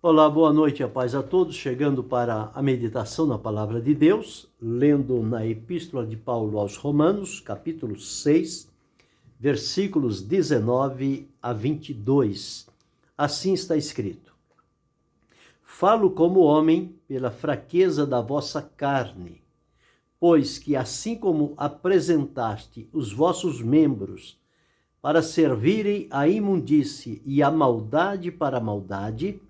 Olá, boa noite, a paz a todos. Chegando para a meditação na Palavra de Deus, lendo na Epístola de Paulo aos Romanos, capítulo 6, versículos 19 a 22. Assim está escrito: Falo como homem pela fraqueza da vossa carne, pois que assim como apresentaste os vossos membros para servirem à imundície e à maldade para a maldade,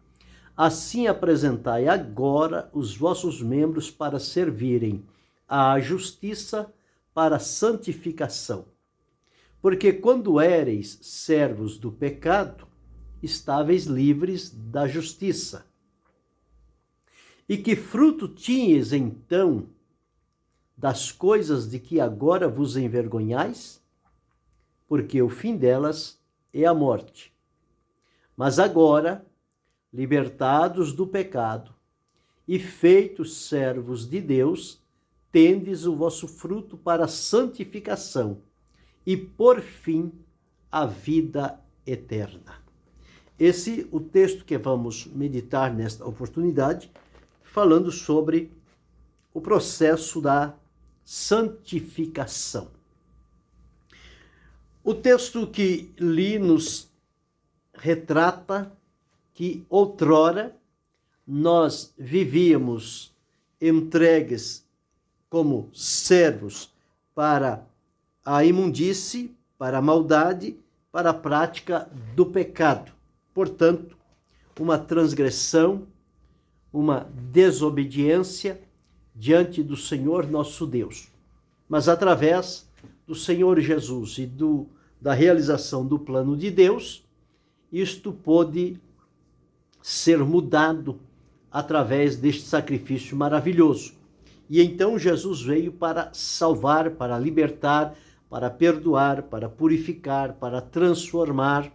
assim apresentai agora os vossos membros para servirem à justiça para a santificação. Porque quando éreis servos do pecado, estáveis livres da justiça. E que fruto tinhas então das coisas de que agora vos envergonhais? Porque o fim delas é a morte. Mas agora, libertados do pecado e feitos servos de Deus, tendes o vosso fruto para a santificação e, por fim, a vida eterna. Esse é o texto que vamos meditar nesta oportunidade, falando sobre o processo da santificação. O texto que li nos retrata que outrora nós vivíamos entregues como servos para a imundície, para a maldade, para a prática do pecado. Portanto, uma transgressão, uma desobediência diante do Senhor nosso Deus. Mas através do Senhor Jesus e da realização do plano de Deus, isto pôde ser mudado através deste sacrifício maravilhoso. E então Jesus veio para salvar, para libertar, para perdoar, para purificar, para transformar,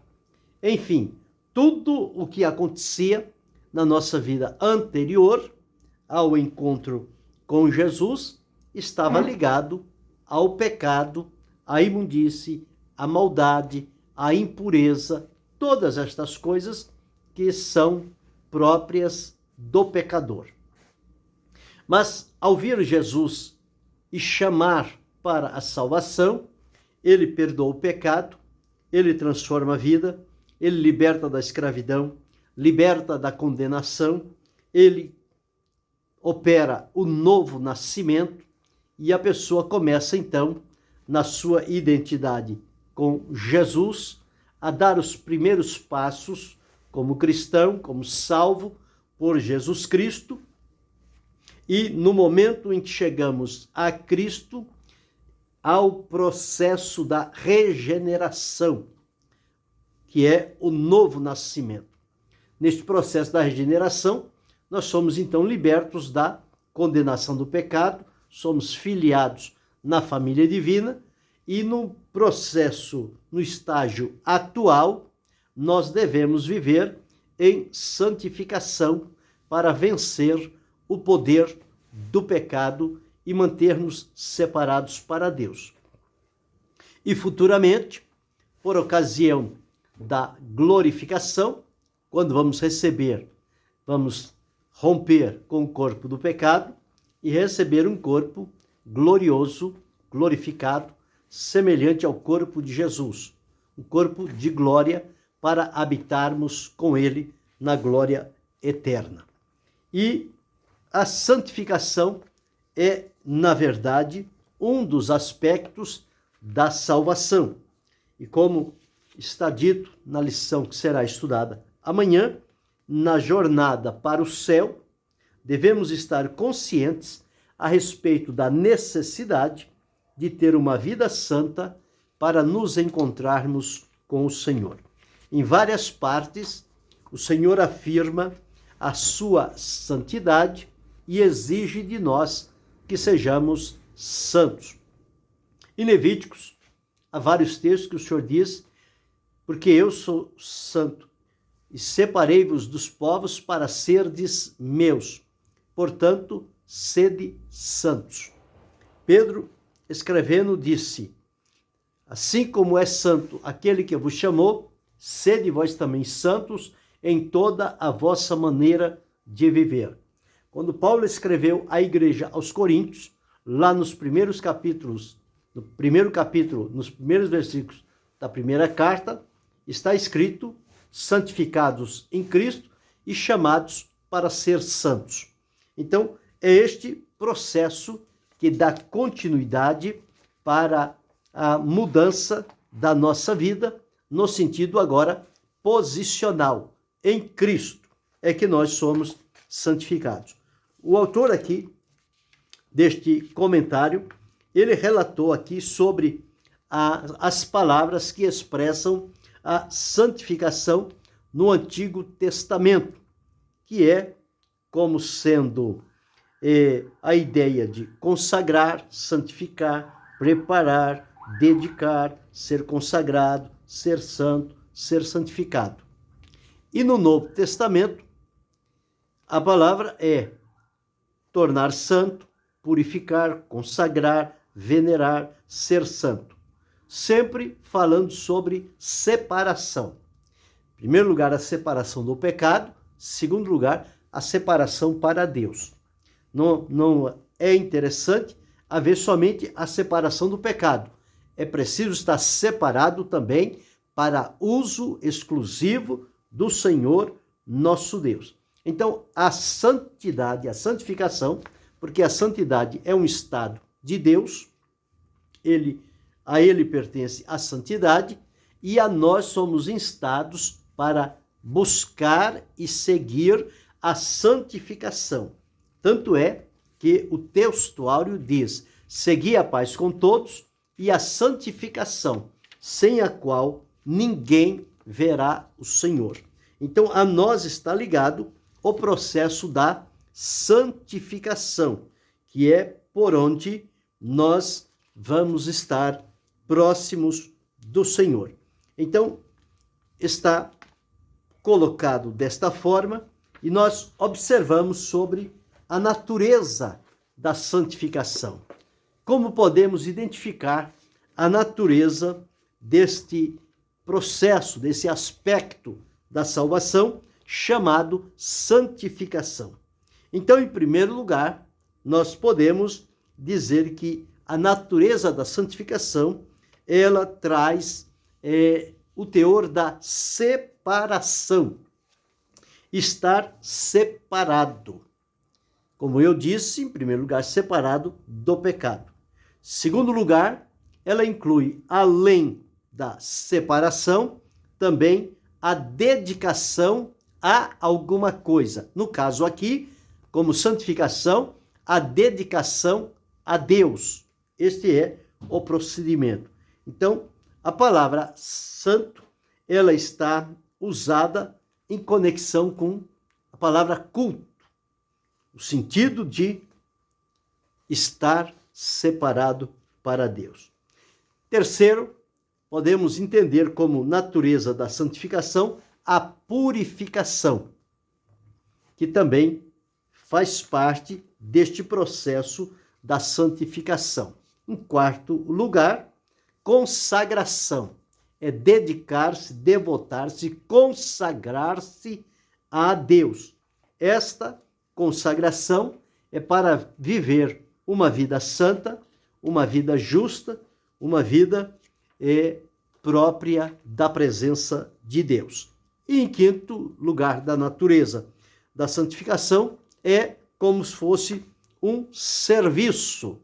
enfim, tudo o que acontecia na nossa vida anterior ao encontro com Jesus estava ligado ao pecado, à imundície, à maldade, à impureza, todas estas coisas que são próprias do pecador. Mas ao vir Jesus e chamar para a salvação, ele perdoa o pecado, ele transforma a vida, ele liberta da escravidão, liberta da condenação, ele opera o novo nascimento e a pessoa começa então, na sua identidade com Jesus, a dar os primeiros passos como cristão, como salvo por Jesus Cristo. E no momento em que chegamos a Cristo, ao processo da regeneração, que é o novo nascimento. Neste processo da regeneração, nós somos então libertos da condenação do pecado, somos filiados na família divina e no processo, no estágio atual, nós devemos viver em santificação para vencer o poder do pecado e manter-nos separados para Deus. E futuramente, por ocasião da glorificação, quando vamos romper com o corpo do pecado e receber um corpo glorioso, glorificado, semelhante ao corpo de Jesus, um corpo de glória, para habitarmos com ele na glória eterna. E a santificação é, na verdade, um dos aspectos da salvação. E como está dito na lição que será estudada amanhã, na jornada para o céu, devemos estar conscientes a respeito da necessidade de ter uma vida santa para nos encontrarmos com o Senhor. Em várias partes, o Senhor afirma a sua santidade e exige de nós que sejamos santos. Em Levíticos, há vários textos que o Senhor diz: porque eu sou santo e separei-vos dos povos para serdes meus. Portanto, sede santos. Pedro, escrevendo, disse: assim como é santo aquele que vos chamou, sede vós também santos em toda a vossa maneira de viver. Quando Paulo escreveu à igreja aos Coríntios, lá nos primeiros capítulos, nos primeiros versículos da primeira carta, está escrito: santificados em Cristo e chamados para ser santos. Então, é este processo que dá continuidade para a mudança da nossa vida, no sentido agora posicional. Em Cristo é que nós somos santificados. O autor aqui deste comentário, ele relatou aqui sobre as palavras que expressam a santificação no Antigo Testamento, que é como sendo a ideia de consagrar, santificar, preparar, dedicar, ser consagrado, ser santo, ser santificado. E no Novo Testamento, a palavra é tornar santo, purificar, consagrar, venerar, ser santo. Sempre falando sobre separação. Em primeiro lugar, a separação do pecado. Em segundo lugar, a separação para Deus. Não é interessante haver somente a separação do pecado. É preciso estar separado também para uso exclusivo do Senhor nosso Deus. Então, a santidade, a santificação, porque a santidade é um estado de Deus, a ele pertence a santidade, e a nós somos instados para buscar e seguir a santificação. Tanto é que o textuário diz: segui a paz com todos e a santificação, sem a qual ninguém verá o Senhor. Então, a nós está ligado o processo da santificação, que é por onde nós vamos estar próximos do Senhor. Então, está colocado desta forma e nós observamos sobre a natureza da santificação. Como podemos identificar a natureza deste processo, desse aspecto da salvação chamado santificação? Então, em primeiro lugar, nós podemos dizer que a natureza da santificação, ela traz o teor da separação. Estar separado. Como eu disse, em primeiro lugar, separado do pecado. Segundo lugar, ela inclui, além da separação, também a dedicação a alguma coisa. No caso aqui, como santificação, a dedicação a Deus. Este é o procedimento. Então, a palavra santo, ela está usada em conexão com a palavra culto, o sentido de estar separado para Deus. Terceiro, podemos entender como natureza da santificação a purificação, que também faz parte deste processo da santificação. Em quarto lugar, consagração. É dedicar-se, devotar-se, consagrar-se a Deus. Esta consagração é para viver uma vida santa, uma vida justa, uma vida própria da presença de Deus. E em quinto lugar, da natureza da santificação, é como se fosse um serviço.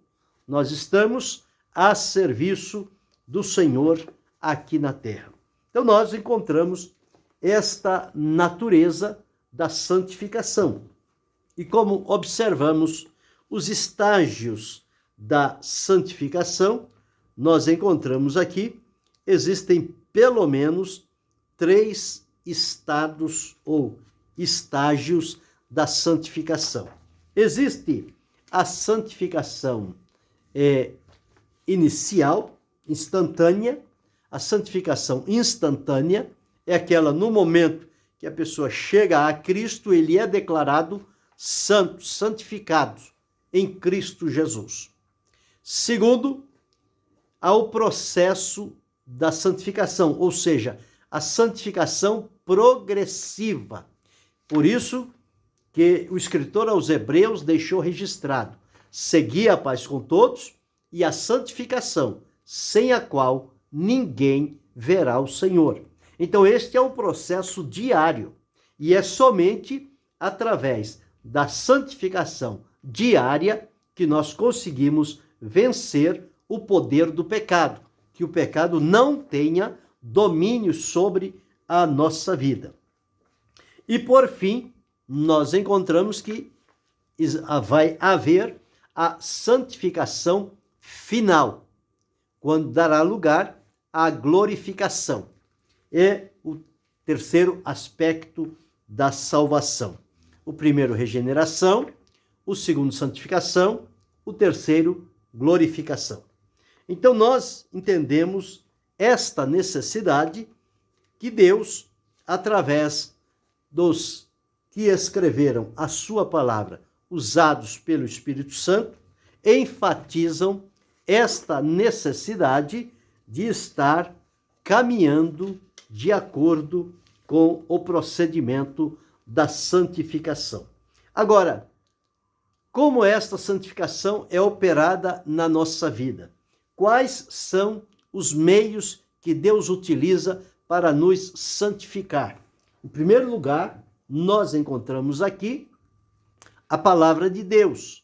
Nós estamos a serviço do Senhor aqui na terra. Então, nós encontramos esta natureza da santificação. E como observamos os estágios da santificação, nós encontramos aqui, existem pelo menos 3 estados ou estágios da santificação. Existe a santificação inicial, instantânea. A santificação instantânea é aquela no momento que a pessoa chega a Cristo, ele é declarado santo, santificado em Cristo Jesus. Segundo, há o processo da santificação, ou seja, a santificação progressiva. Por isso que o escritor aos Hebreus deixou registrado: segui a paz com todos e a santificação, sem a qual ninguém verá o Senhor. Então este é um processo diário e é somente através da santificação diária que nós conseguimos vencer o poder do pecado, que o pecado não tenha domínio sobre a nossa vida. E por fim, nós encontramos que vai haver a santificação final, quando dará lugar à glorificação. É o terceiro aspecto da salvação. O primeiro, regeneração. O segundo, santificação. O terceiro, glorificação. Então nós entendemos esta necessidade que Deus, através dos que escreveram a sua palavra, usados pelo Espírito Santo, enfatizam esta necessidade de estar caminhando de acordo com o procedimento da santificação. Agora, como esta santificação é operada na nossa vida? Quais são os meios que Deus utiliza para nos santificar? Em primeiro lugar, nós encontramos aqui a palavra de Deus.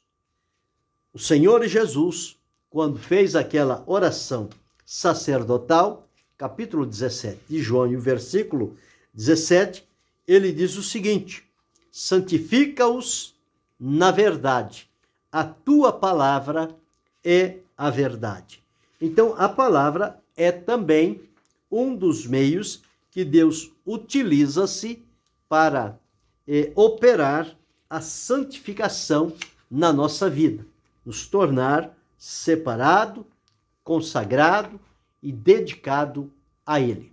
O Senhor Jesus, quando fez aquela oração sacerdotal, capítulo 17 de João, e o versículo 17, ele diz o seguinte: santifica-os na verdade, a tua palavra é a verdade. Então, a palavra é também um dos meios que Deus utiliza-se para operar a santificação na nossa vida, nos tornar separado, consagrado e dedicado a Ele.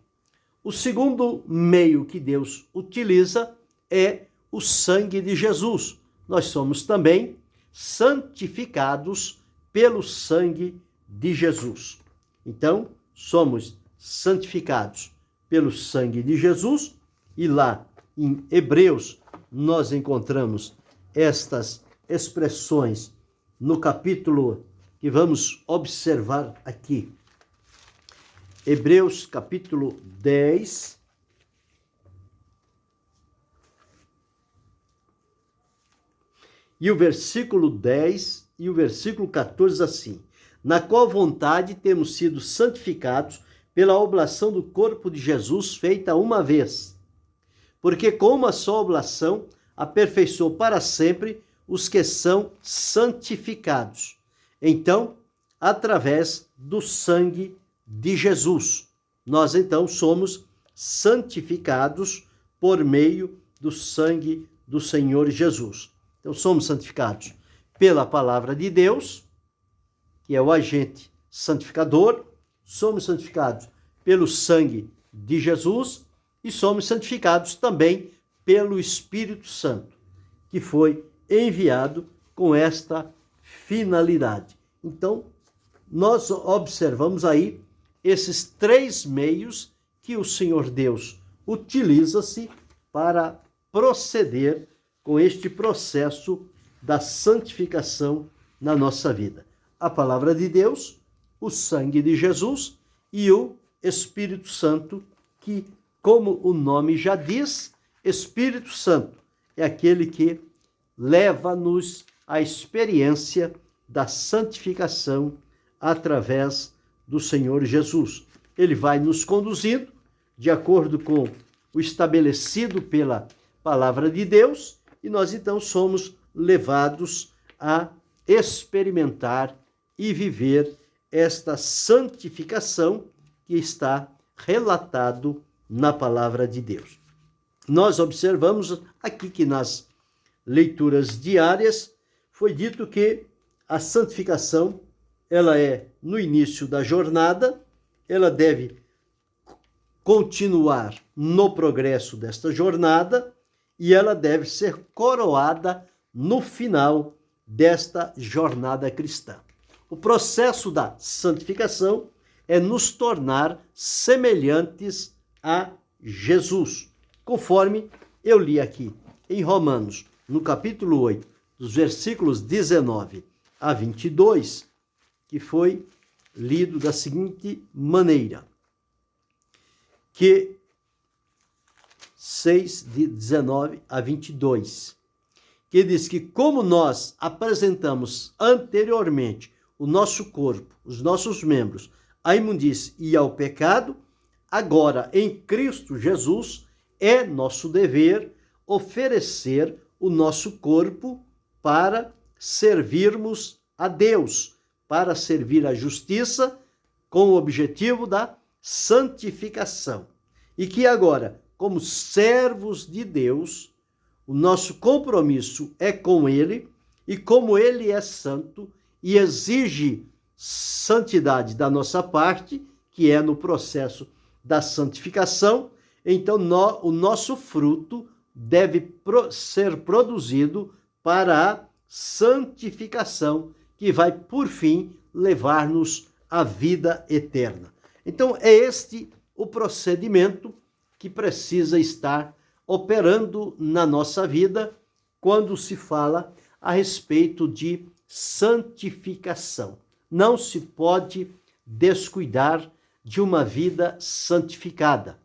O segundo meio que Deus utiliza é o sangue de Jesus. Nós somos também santificados pelo sangue de Jesus. Então, somos santificados pelo sangue de Jesus, e lá em Hebreus nós encontramos estas expressões no capítulo que vamos observar aqui. Hebreus capítulo 10, e o versículo 10 e o versículo 14 assim: na qual vontade temos sido santificados pela oblação do corpo de Jesus feita uma vez. Porque com uma só oblação aperfeiçoou para sempre os que são santificados. Então, através do sangue de Jesus, nós então somos santificados por meio do sangue do Senhor Jesus. Então, somos santificados pela palavra de Deus, que é o agente santificador, somos santificados pelo sangue de Jesus e somos santificados também pelo Espírito Santo, que foi enviado com esta finalidade. Então, nós observamos aí esses três meios que o Senhor Deus utiliza-se para proceder com este processo da santificação na nossa vida. A palavra de Deus, o sangue de Jesus e o Espírito Santo, que, como o nome já diz, Espírito Santo é aquele que leva-nos à experiência da santificação através do Senhor Jesus. Ele vai nos conduzindo de acordo com o estabelecido pela palavra de Deus, e nós então somos levados a experimentar e viver esta santificação que está relatado na palavra de Deus. Nós observamos aqui que nas leituras diárias foi dito que a santificação, ela é no início da jornada, ela deve continuar no progresso desta jornada e ela deve ser coroada no final desta jornada cristã. O processo da santificação é nos tornar semelhantes a Jesus. conforme eu li aqui em Romanos, no capítulo 8, dos versículos 19 a 22, que foi lido da seguinte maneira, que 6, de 19 a 22, que diz que como nós apresentamos anteriormente o nosso corpo, os nossos membros, à imundície e ao pecado, agora em Cristo Jesus é nosso dever oferecer o nosso corpo para servirmos a Deus, para servir a justiça com o objetivo da santificação. E que agora, como servos de Deus, o nosso compromisso é com Ele, e como Ele é santo e exige santidade da nossa parte, que é no processo da santificação, então o nosso fruto deve ser produzido para a santificação, que vai, por fim, levar-nos à vida eterna. Então, é este o procedimento que precisa estar operando na nossa vida quando se fala a respeito de santificação. Não se pode descuidar de uma vida santificada.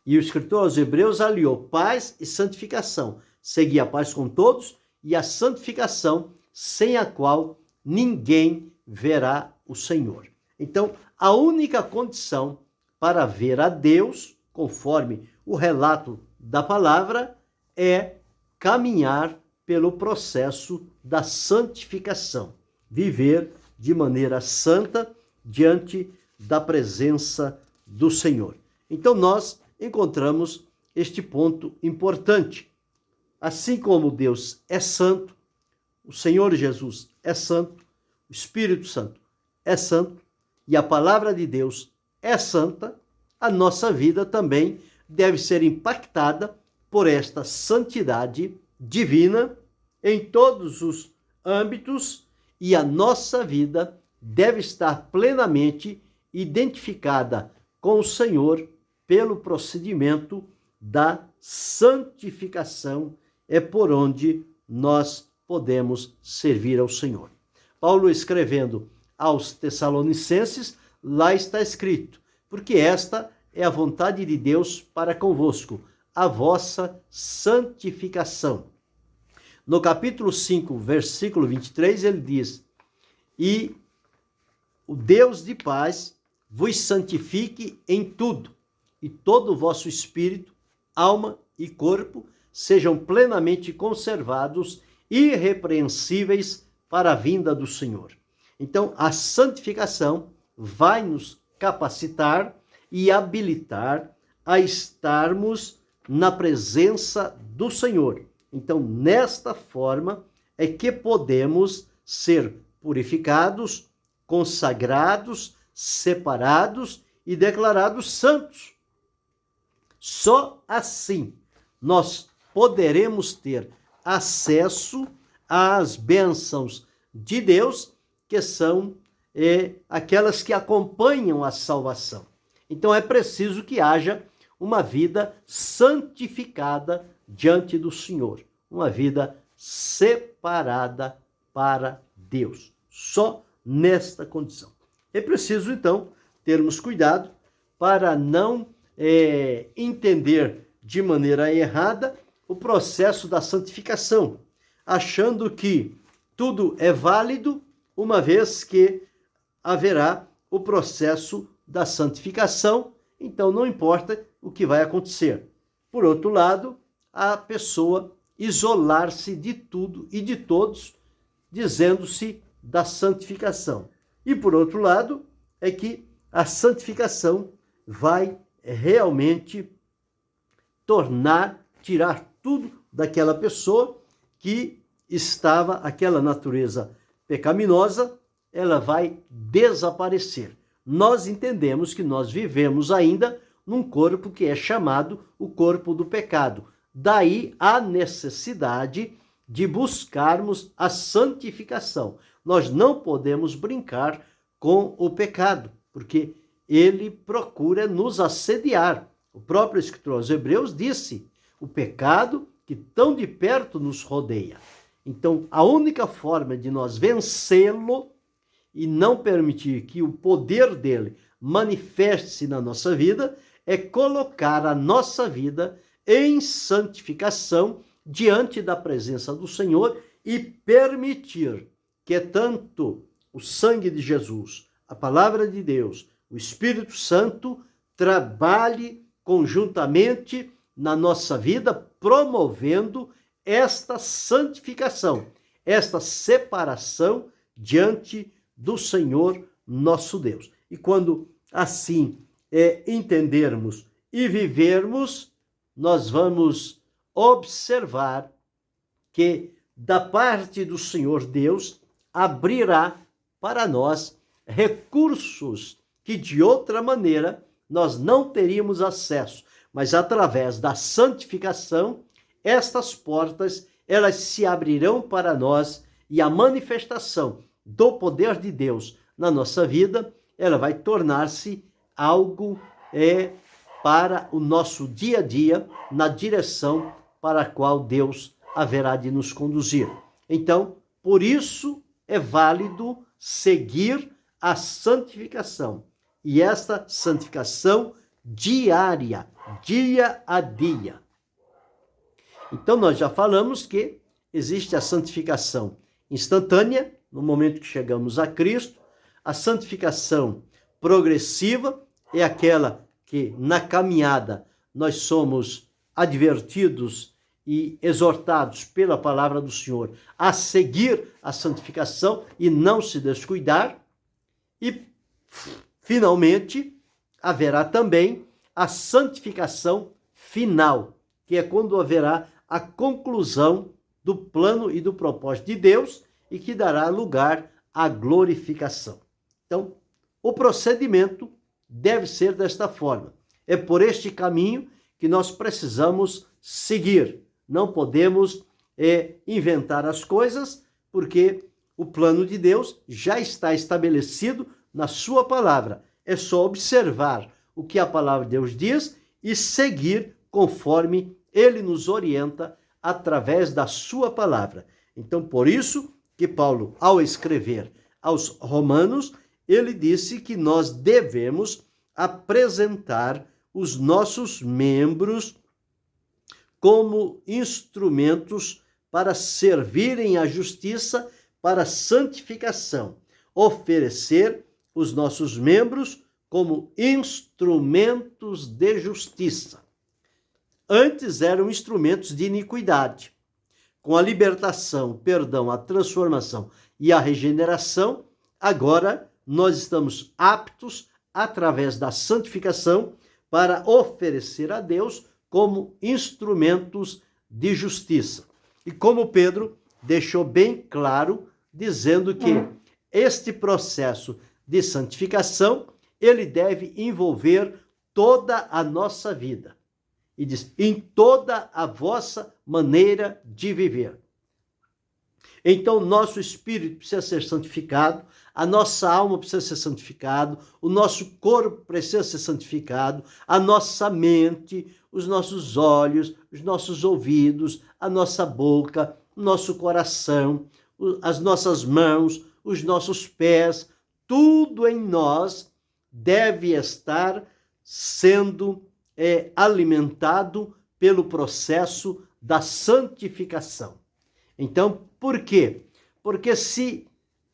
E o escritor aos Hebreus aliou paz e santificação. Seguir a paz com todos e a santificação, sem a qual ninguém verá o Senhor. Então, a única condição para ver a Deus, conforme o relato da palavra, é caminhar pelo processo da santificação. Viver de maneira santa diante da presença do Senhor. Então, nós encontramos este ponto importante. Assim como Deus é santo, o Senhor Jesus é santo, o Espírito Santo é santo e a palavra de Deus é santa, a nossa vida também deve ser impactada por esta santidade divina em todos os âmbitos, e a nossa vida deve estar plenamente identificada com o Senhor pelo procedimento da santificação, é por onde nós podemos servir ao Senhor. Paulo, escrevendo aos Tessalonicenses, lá está escrito: porque esta é a vontade de Deus para convosco, a vossa santificação. No capítulo 5, versículo 23, ele diz: e o Deus de paz vos santifique em tudo, e todo o vosso espírito, alma e corpo sejam plenamente conservados, irrepreensíveis para a vinda do Senhor. Então, a santificação vai nos capacitar e habilitar a estarmos na presença do Senhor. Então, nesta forma é que podemos ser purificados, consagrados, separados e declarados santos. Só assim nós poderemos ter acesso às bênçãos de Deus, que são aquelas que acompanham a salvação. Então é preciso que haja uma vida santificada diante do Senhor, uma vida separada para Deus. Só nesta condição. É preciso, então, termos cuidado para não entender de maneira errada o processo da santificação, achando que tudo é válido, uma vez que haverá o processo da santificação, então não importa o que vai acontecer. Por outro lado, a pessoa isolar-se de tudo e de todos, dizendo-se da santificação. E por outro lado, é que a santificação vai realmente tirar tudo daquela pessoa que estava, aquela natureza pecaminosa, ela vai desaparecer. Nós entendemos que nós vivemos ainda num corpo que é chamado o corpo do pecado. Daí a necessidade de buscarmos a santificação. Nós não podemos brincar com o pecado, porque ele procura nos assediar. O próprio escritor aos Hebreus disse: o pecado que tão de perto nos rodeia. Então, a única forma de nós vencê-lo e não permitir que o poder dele manifeste-se na nossa vida é colocar a nossa vida em santificação diante da presença do Senhor e permitir que tanto o sangue de Jesus, a palavra de Deus, o Espírito Santo trabalhe conjuntamente na nossa vida, promovendo esta santificação, esta separação diante do Senhor nosso Deus. E quando assim entendermos e vivermos, nós vamos observar que da parte do Senhor Deus abrirá para nós recursos que de outra maneira nós não teríamos acesso, mas através da santificação, estas portas elas se abrirão para nós e a manifestação do poder de Deus na nossa vida, ela vai tornar-se algo para o nosso dia a dia, na direção para a qual Deus haverá de nos conduzir. Então, por isso é válido seguir a santificação. E esta santificação diária, dia a dia. Então, nós já falamos que existe a santificação instantânea, no momento que chegamos a Cristo. A santificação progressiva é aquela que, na caminhada, nós somos advertidos e exortados pela palavra do Senhor a seguir a santificação e não se descuidar. E, finalmente, haverá também a santificação final, que é quando haverá a conclusão do plano e do propósito de Deus e que dará lugar à glorificação. Então, o procedimento deve ser desta forma. É por este caminho que nós precisamos seguir. Não podemos inventar as coisas, porque o plano de Deus já está estabelecido na sua palavra. É só observar o que a palavra de Deus diz e seguir conforme ele nos orienta através da sua palavra. Então, por isso que Paulo, ao escrever aos Romanos, ele disse que nós devemos apresentar os nossos membros como instrumentos para servirem à justiça, para a santificação. Oferecer os nossos membros como instrumentos de justiça. Antes eram instrumentos de iniquidade. Com a libertação, o perdão, a transformação e a regeneração, agora nós estamos aptos, através da santificação, para oferecer a Deus como instrumentos de justiça. E como Pedro deixou bem claro, dizendo que este processo de santificação, ele deve envolver toda a nossa vida. E diz, em toda a vossa maneira de viver. Então, nosso espírito precisa ser santificado, a nossa alma precisa ser santificado, o nosso corpo precisa ser santificado, a nossa mente, os nossos olhos, os nossos ouvidos, a nossa boca, o nosso coração, as nossas mãos, os nossos pés, tudo em nós deve estar sendo alimentado pelo processo da santificação. Então, por quê? Porque se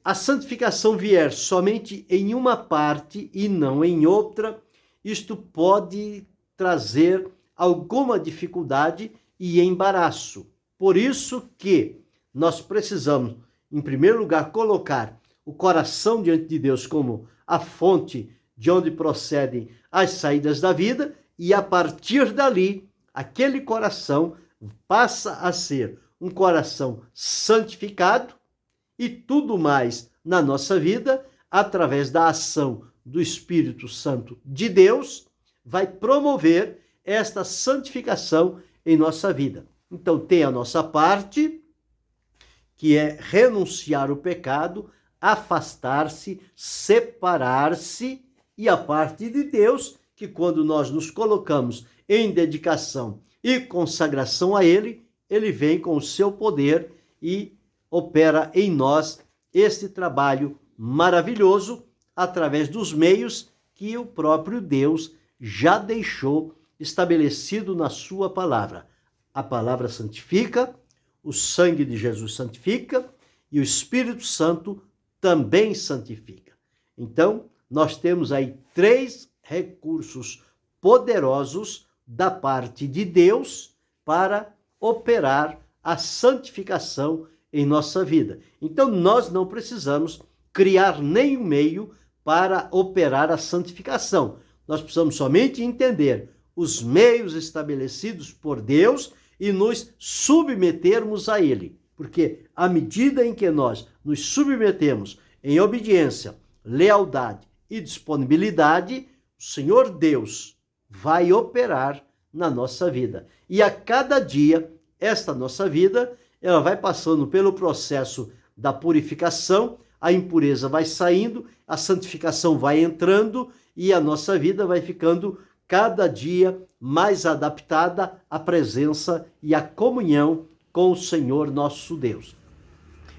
a santificação vier somente em uma parte e não em outra, isto pode trazer alguma dificuldade e embaraço. Por isso que nós precisamos, em primeiro lugar, colocar o coração diante de Deus como a fonte de onde procedem as saídas da vida, e a partir dali, aquele coração passa a ser um coração santificado, e tudo mais na nossa vida, através da ação do Espírito Santo de Deus, vai promover esta santificação em nossa vida. Então, tem a nossa parte, que é renunciar o pecado, afastar-se, separar-se, e a parte de Deus, que quando nós nos colocamos em dedicação e consagração a Ele, Ele vem com o seu poder e opera em nós este trabalho maravilhoso através dos meios que o próprio Deus já deixou estabelecido na sua palavra. A palavra santifica, o sangue de Jesus santifica e o Espírito Santo também santifica. Então, nós temos aí 3 recursos poderosos da parte de Deus para operar a santificação em nossa vida. Então, nós não precisamos criar nenhum meio para operar a santificação. Nós precisamos somente entender os meios estabelecidos por Deus e nos submetermos a Ele. Porque à medida em que nós nos submetemos em obediência, lealdade e disponibilidade, o Senhor Deus vai operar na nossa vida. E a cada dia, esta nossa vida, ela vai passando pelo processo da purificação, a impureza vai saindo, a santificação vai entrando e a nossa vida vai ficando cada dia mais adaptada à presença e à comunhão com o Senhor nosso Deus.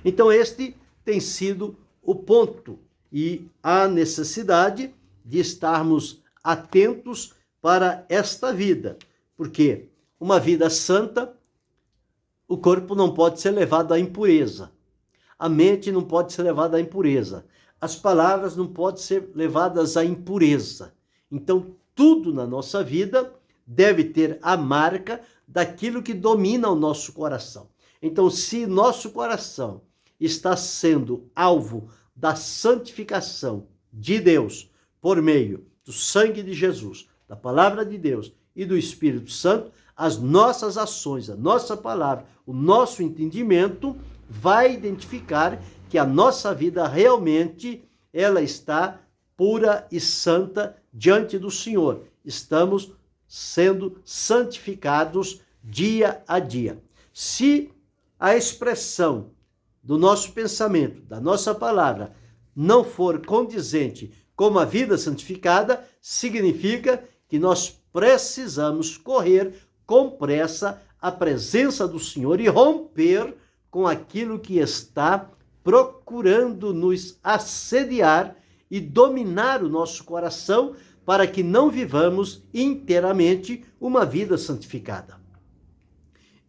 Então este tem sido o ponto e a necessidade de estarmos atentos para esta vida, porque uma vida santa, o corpo não pode ser levado à impureza, a mente não pode ser levada à impureza, as palavras não podem ser levadas à impureza. Então, tudo na nossa vida deve ter a marca daquilo que domina o nosso coração. Então, se nosso coração está sendo alvo da santificação de Deus por meio do sangue de Jesus, da palavra de Deus e do Espírito Santo, as nossas ações, a nossa palavra, o nosso entendimento vai identificar que a nossa vida realmente ela está pura e santa diante do Senhor. Estamos sendo santificados dia a dia. Se a expressão do nosso pensamento, da nossa palavra, não for condizente com a vida santificada, significa que nós precisamos correr com pressa à presença do Senhor e romper com aquilo que está procurando nos assediar e dominar o nosso coração para que não vivamos inteiramente uma vida santificada.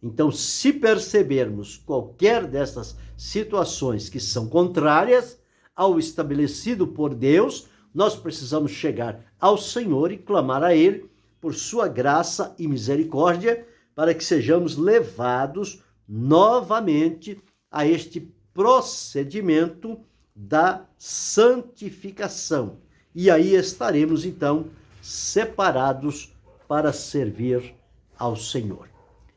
Então, se percebermos qualquer dessas situações que são contrárias ao estabelecido por Deus, nós precisamos chegar ao Senhor e clamar a Ele por sua graça e misericórdia para que sejamos levados novamente a este procedimento da santificação. E aí estaremos, então, separados para servir ao Senhor.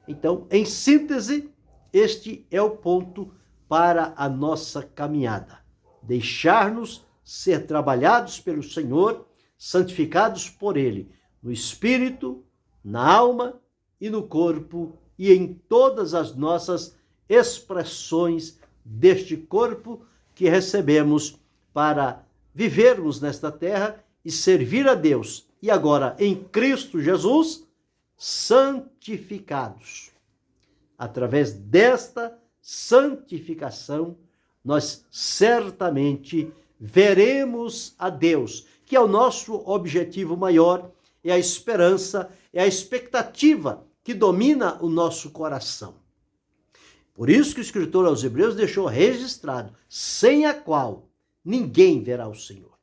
Então, em síntese, este é o ponto para a nossa caminhada. Deixar-nos ser trabalhados pelo Senhor, santificados por Ele, no espírito, na alma e no corpo e em todas as nossas expressões deste corpo que recebemos para vivermos nesta terra e servir a Deus. E agora, em Cristo Jesus, santificados. Através desta santificação, nós certamente veremos a Deus, que é o nosso objetivo maior, é a esperança, é a expectativa que domina o nosso coração. Por isso que o escritor aos Hebreus deixou registrado, sem a qual ninguém verá o Senhor.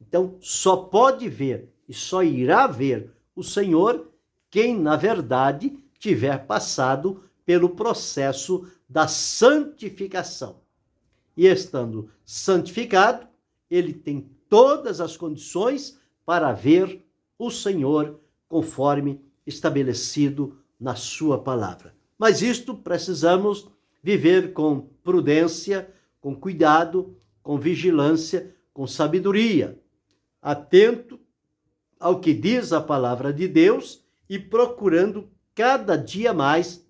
Então, só pode ver e só irá ver o Senhor quem, na verdade, tiver passado pelo processo da santificação. E estando santificado, ele tem todas as condições para ver o Senhor conforme estabelecido na sua palavra. Mas isto precisamos viver com prudência, com cuidado, com vigilância, com sabedoria, atento ao que diz a palavra de Deus e procurando cada dia mais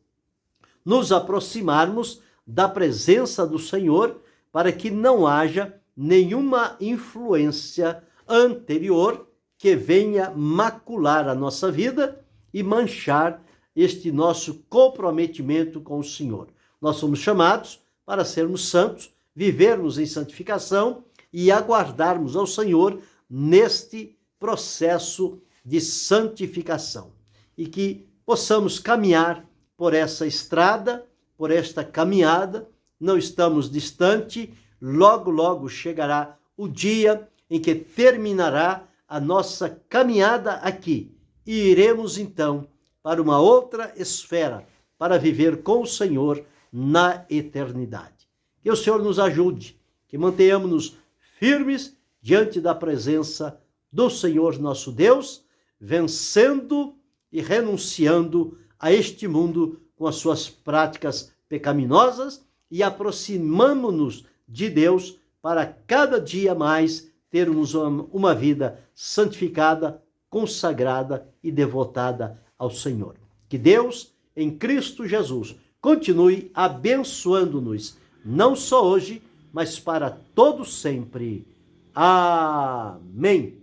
nos aproximarmos da presença do Senhor para que não haja nenhuma influência anterior que venha macular a nossa vida e manchar este nosso comprometimento com o Senhor. Nós somos chamados para sermos santos, vivermos em santificação e aguardarmos ao Senhor neste processo de santificação. E que possamos caminhar por essa estrada, por esta caminhada, não estamos distante, logo, logo chegará o dia em que terminará a nossa caminhada aqui e iremos então para uma outra esfera, para viver com o Senhor na eternidade. Que o Senhor nos ajude, que mantenhamos-nos firmes diante da presença do Senhor nosso Deus, vencendo e renunciando a este mundo com as suas práticas pecaminosas e aproximamo-nos de Deus para cada dia mais termos uma vida santificada, consagrada e devotada ao Senhor. Que Deus, em Cristo Jesus, continue abençoando-nos, não só hoje, mas para todo sempre. Amém.